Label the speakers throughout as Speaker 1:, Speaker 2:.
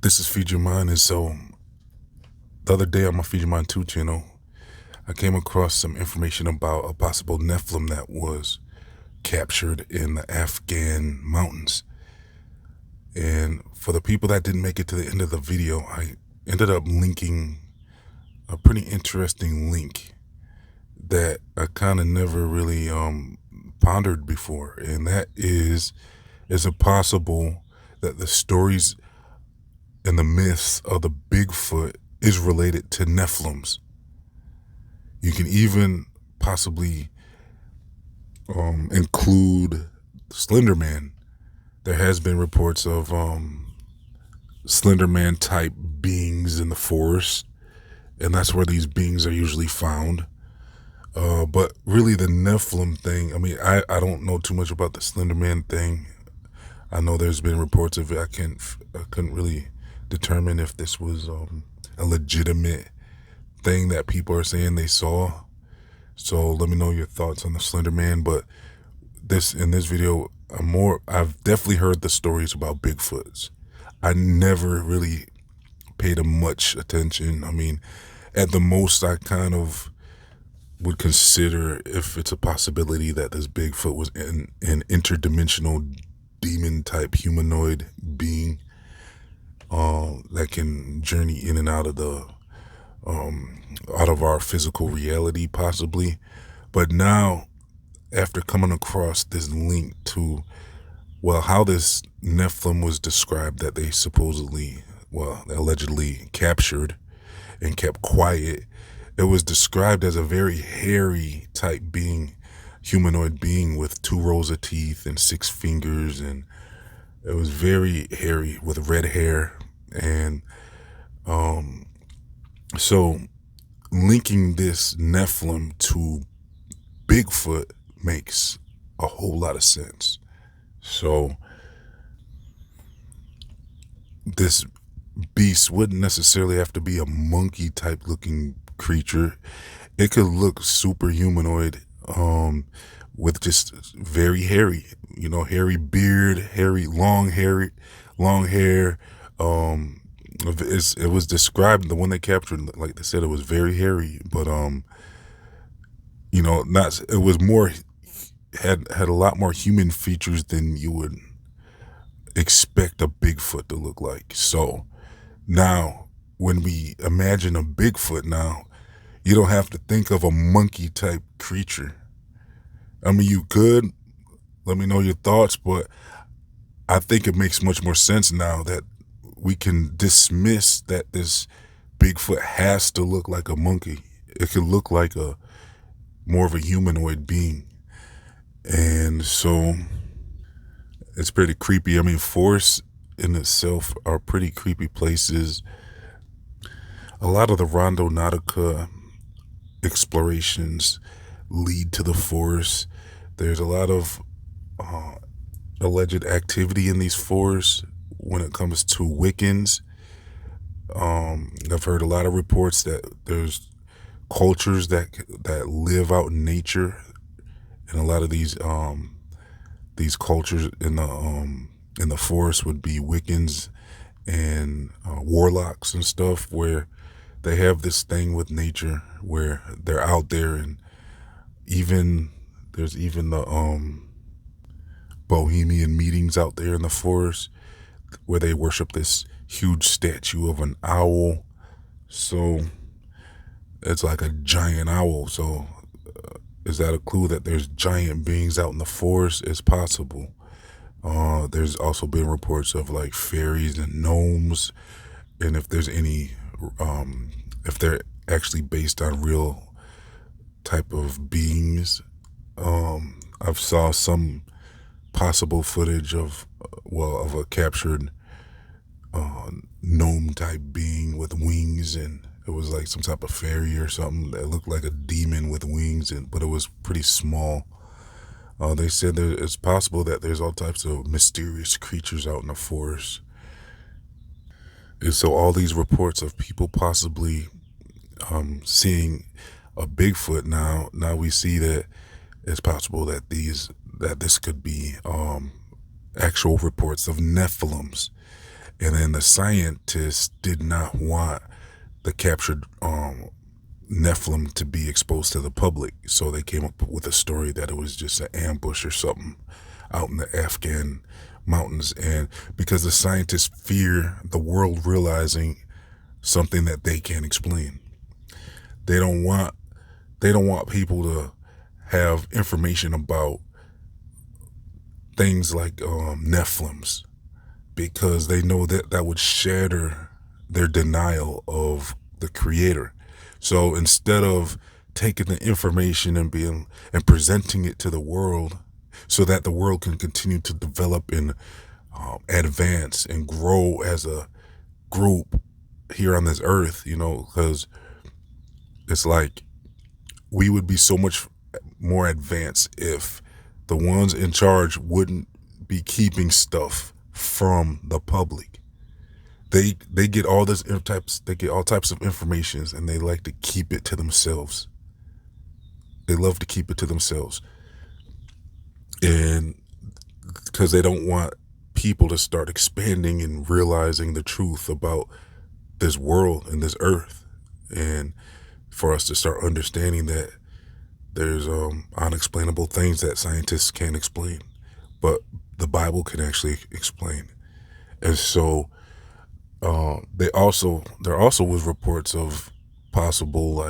Speaker 1: This is Feed Your Mind, and so the other day on my Feed Your Mind 2 channel, I came across some information about a possible Nephilim that was captured in the Afghan mountains. And for the people that didn't make it to the end of the video, I ended up linking a pretty interesting link that I kind of never really pondered before, and that is it possible that the stories and the myths of the Bigfoot is related to Nephilims? You can even possibly include Slender Man. There has been reports of Slender Man type beings in the forest, and that's where these beings are usually found. But really the Nephilim thing, I mean, I don't know too much about the Slender Man thing. I know there's been reports of it. I couldn't really determine if this was a legitimate thing that people are saying they saw. So let me know your thoughts on the Slender Man. But in this video, I've definitely heard the stories about Bigfoots. I never really paid much attention. I mean, at the most, I kind of would consider if it's a possibility that this Bigfoot was an interdimensional demon type humanoid being that can journey in and out of our physical reality, possibly. But now, after coming across this link to, well, how this Nephilim was described, that they allegedly captured and kept quiet, it was described as a very hairy type being, humanoid being with 2 rows of teeth and 6 fingers, and it was very hairy with red hair. And so linking this Nephilim to Bigfoot makes a whole lot of sense. So this beast wouldn't necessarily have to be a monkey type looking creature. It could look super humanoid, with just very hairy, hairy beard, long hair. It was described, the one they captured, like they said, it was very hairy, but it was more, had a lot more human features than you would expect a Bigfoot to look like. So now when we imagine a Bigfoot now, you don't have to think of a monkey type creature. I mean, you could. Let me know your thoughts, but I think it makes much more sense now that we can dismiss that this Bigfoot has to look like a monkey. It could look like more of a humanoid being. And so it's pretty creepy. I mean, forests in itself are pretty creepy places. A lot of the Rondo Nautica explorations lead to the forest. There's a lot of alleged activity in these forests when it comes to Wiccans. I've heard a lot of reports that there's cultures that live out in nature, and a lot of these cultures in the forest would be Wiccans and warlocks and stuff, where they have this thing with nature where they're out there, and there's even the Bohemian meetings out there in the forest where they worship this huge statue of an owl. So it's like a giant owl. So is that a clue that there's giant beings out in the forest? It's possible. There's also been reports of like fairies and gnomes, and if there's any, if they're actually based on real type of beings. I've saw some possible footage of a captured gnome type being with wings, and it was like some type of fairy or something that looked like a demon with wings, but it was pretty small. They said that it's possible that there's all types of mysterious creatures out in the forest. And so all these reports of people possibly seeing a Bigfoot, now we see that it's possible that this could be actual reports of Nephilims. And then the scientists did not want the captured Nephilim to be exposed to the public. So they came up with a story that it was just an ambush or something out in the Afghan mountains. And because the scientists fear the world realizing something that they can't explain. They don't want people to have information about things like Nephilims, because they know that that would shatter their denial of the creator. So instead of taking the information and presenting it to the world so that the world can continue to develop and advance and grow as a group here on this earth, because it's like we would be so much more advanced if the ones in charge wouldn't be keeping stuff from the public. They get all types of information, and they like to keep it to themselves. They love to keep it to themselves. And because they don't want people to start expanding and realizing the truth about this world and this earth, and for us to start understanding that there's unexplainable things that scientists can't explain, but the Bible can actually explain. And so there also was reports of possible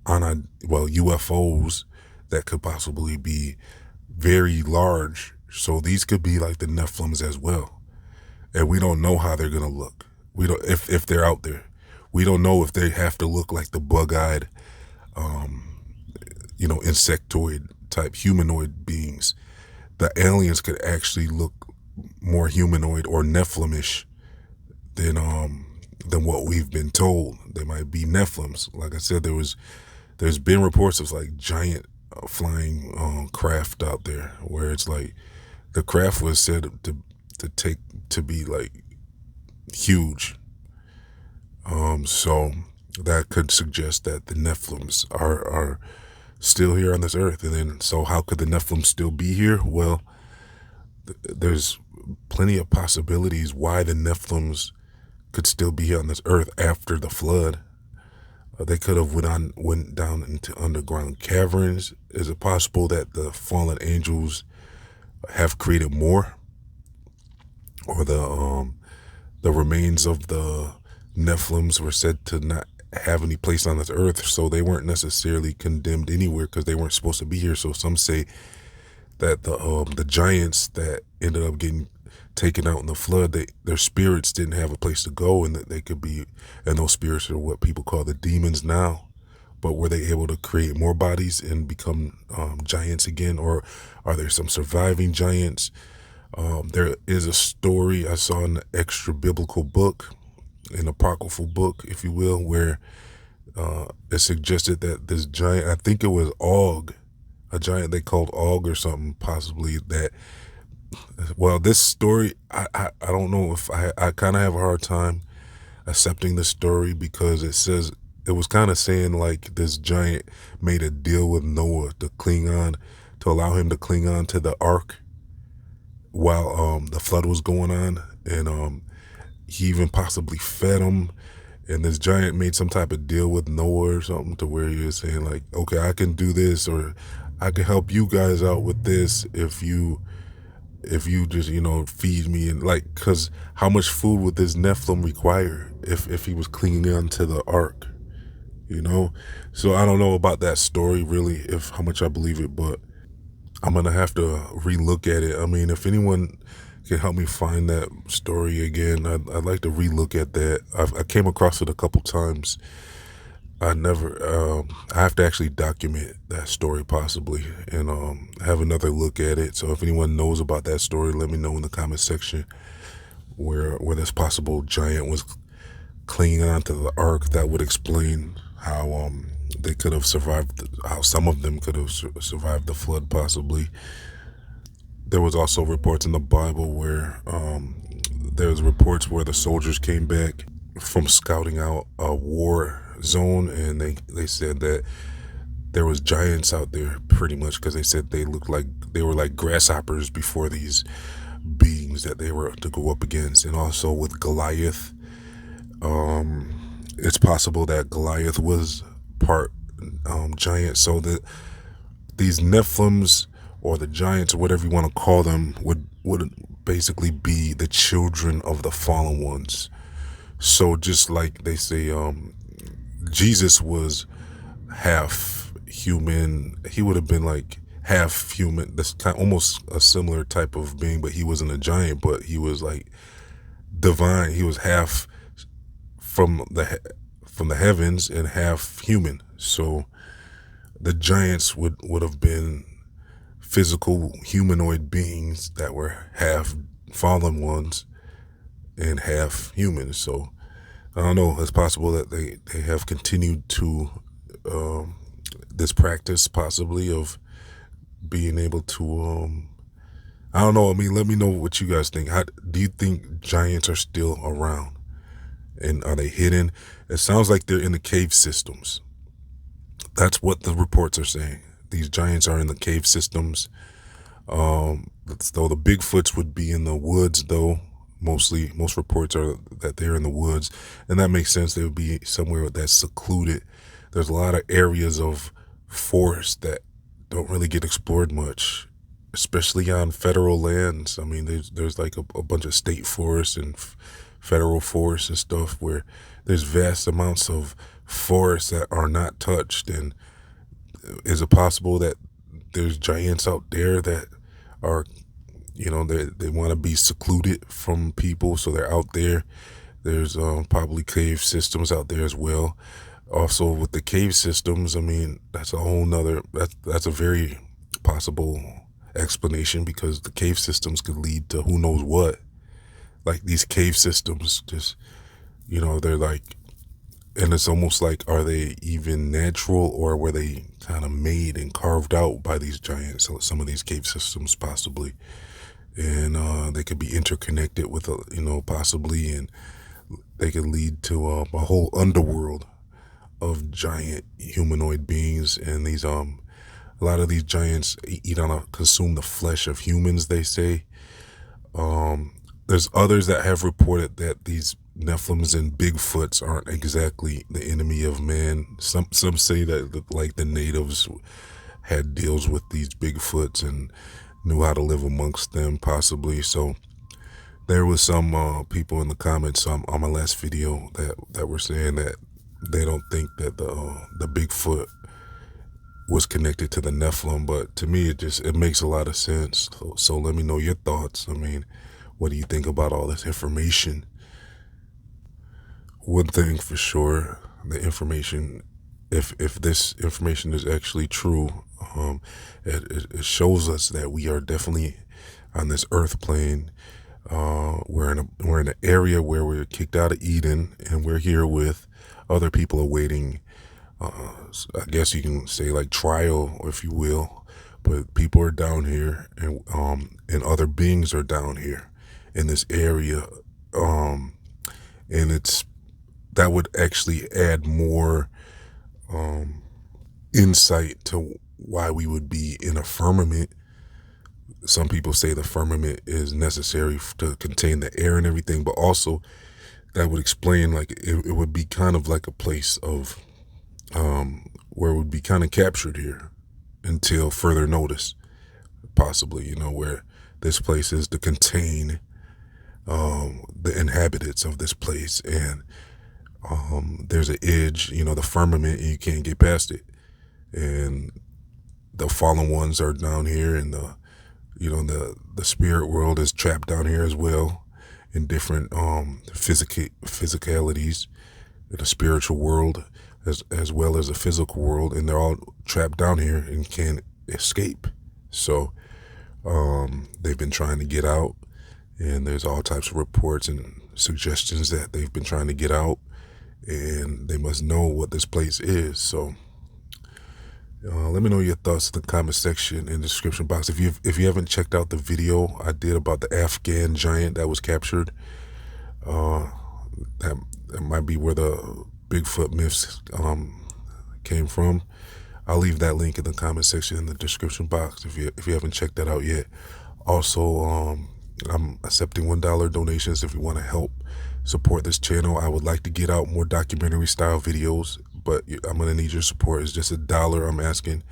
Speaker 1: UFOs that could possibly be very large. So these could be like the Nephilims as well. And we don't know how they're gonna look. We don't if they're out there. We don't know if they have to look like the bug-eyed, insectoid type humanoid beings. The aliens could actually look more humanoid or Nephilimish than what we've been told. They might be Nephilims. Like I said, there's been reports of like giant flying craft out there, where it's like the craft was said to be like huge. So that could suggest that the Nephilims are still here on this earth. And then, so how could the Nephilim still be here? Well, there's plenty of possibilities why the Nephilims could still be here on this earth after the flood. They could have went down into underground caverns. Is it possible that the fallen angels have created more, or the remains of the Nephilims were said to not have any place on this earth, so they weren't necessarily condemned anywhere because they weren't supposed to be here. So some say that the giants that ended up getting taken out in the flood, their spirits didn't have a place to go, and that they could be, and those spirits are what people call the demons now. But were they able to create more bodies and become giants again, or are there some surviving giants? There is a story I saw in the extra biblical book, an apocryphal book, if you will, where it suggested that this giant, I think it was Og, a giant they called Og or something, possibly, that, well, this story, I don't know if I kind of have a hard time accepting this story, because it was kind of saying like this giant made a deal with Noah to allow him to cling on to the ark while the flood was going on, and he even possibly fed him. And this giant made some type of deal with Noah or something, to where he was saying like, okay, I can do this, or I can help you guys out with this if you just, feed me. And like, because how much food would this Nephilim require if he was clinging on to the ark, So I don't know about that story really, if how much I believe it, but I'm going to have to relook at it. I mean, if anyone can help me find that story again, I'd like to relook at that. I came across it a couple times. I have to actually document that story possibly, and have another look at it. So if anyone knows about that story, let me know in the comment section where this possible giant was clinging onto the ark. That would explain how they could have survived, how some of them could have survived the flood possibly. There was also reports in the Bible where there's reports where the soldiers came back from scouting out a war zone, and they said that there was giants out there, pretty much, because they said they looked like they were like grasshoppers before these beings beings that they were to go up against. And also with Goliath, it's possible that Goliath was part giant, so that these Nephilims, or the giants, or whatever you want to call them, would basically be the children of the fallen ones. So just like they say, Jesus was half human. He would have been like half human. That's almost a similar type of being, but he wasn't a giant, but he was like divine. He was half from the heavens and half human. So the giants would have been physical humanoid beings that were half fallen ones and half human. So I don't know, it's possible that they have continued to this practice, possibly, of being able to I don't know, I mean, let me know what you guys think. How do you think giants are still around, and are they hidden? It sounds like they're in the cave systems. That's what the reports are saying. These giants are in the cave systems. Though the Bigfoots would be in the woods, though. Most reports are that they're in the woods, and that makes sense. They would be somewhere that's secluded. There's a lot of areas of forest that don't really get explored much, especially on federal lands. I mean, there's like a bunch of state forests and federal forests and stuff where there's vast amounts of forests that are not touched. And is it possible that there's giants out there that are, they want to be secluded from people, so they're out there? There's probably cave systems out there as well. Also with the cave systems, I mean, that's a whole nother, that's a very possible explanation, because the cave systems could lead to who knows what. Like these cave systems just, they're like, and it's almost like, are they even natural, or were they kind of made and carved out by these giants? So some of these cave systems possibly, and they could be interconnected with, possibly, and they could lead to a whole underworld of giant humanoid beings. And these a lot of these giants consume the flesh of humans, they say. There's others that have reported that these Nephilims and Bigfoots aren't exactly the enemy of man. Some say that like the natives had deals with these Bigfoots and knew how to live amongst them, possibly. So there was some people in the comments on my last video that were saying that they don't think that the Bigfoot was connected to the Nephilim, but to me it makes a lot of sense. So let me know your thoughts. I mean, what do you think about all this information? One thing for sure, the information, if this information is actually true, it shows us that we are definitely on this earth plane. We're in an area where we're kicked out of Eden, and we're here with other people awaiting, I guess you can say, like, trial, if you will. But people are down here, and other beings are down here in this area, and that would actually add more insight to why we would be in a firmament. Some people say the firmament is necessary to contain the air and everything, but also that would explain, like, it would be kind of like a place of where it would be kind of captured here until further notice, possibly, where this place is to contain the inhabitants of this place. And there's an edge, the firmament, and you can't get past it. And the fallen ones are down here, and the spirit world is trapped down here as well, in different physicalities, in the spiritual world as well as the physical world, and they're all trapped down here and can't escape. So they've been trying to get out, and there's all types of reports and suggestions that they've been trying to get out, and they must know what this place is. So let me know your thoughts in the comment section in the description box. If you haven't checked out the video I did about the Afghan giant that was captured, that might be where the Bigfoot myths came from. I'll leave that link in the comment section in the description box if you haven't checked that out yet. Also, I'm accepting $1 donations if you want to help support this channel. I would like to get out more documentary style videos, but I'm going to need your support. It's just $1 I'm asking.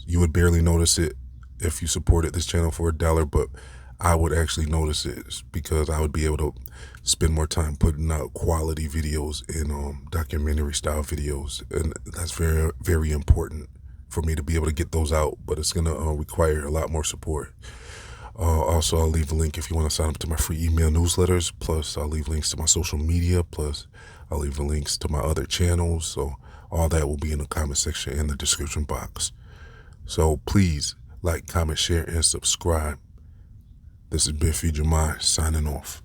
Speaker 1: You would barely notice it if you supported this channel for $1, but I would actually notice it because I would be able to spend more time putting out quality videos and documentary style videos, and that's very, very important for me to be able to get those out, but it's going to require a lot more support. Also, I'll leave a link if you want to sign up to my free email newsletters. Plus, I'll leave links to my social media. Plus, I'll leave the links to my other channels. So all that will be in the comment section and the description box. So please like, comment, share, and subscribe. This has been Feed Your Mind, signing off.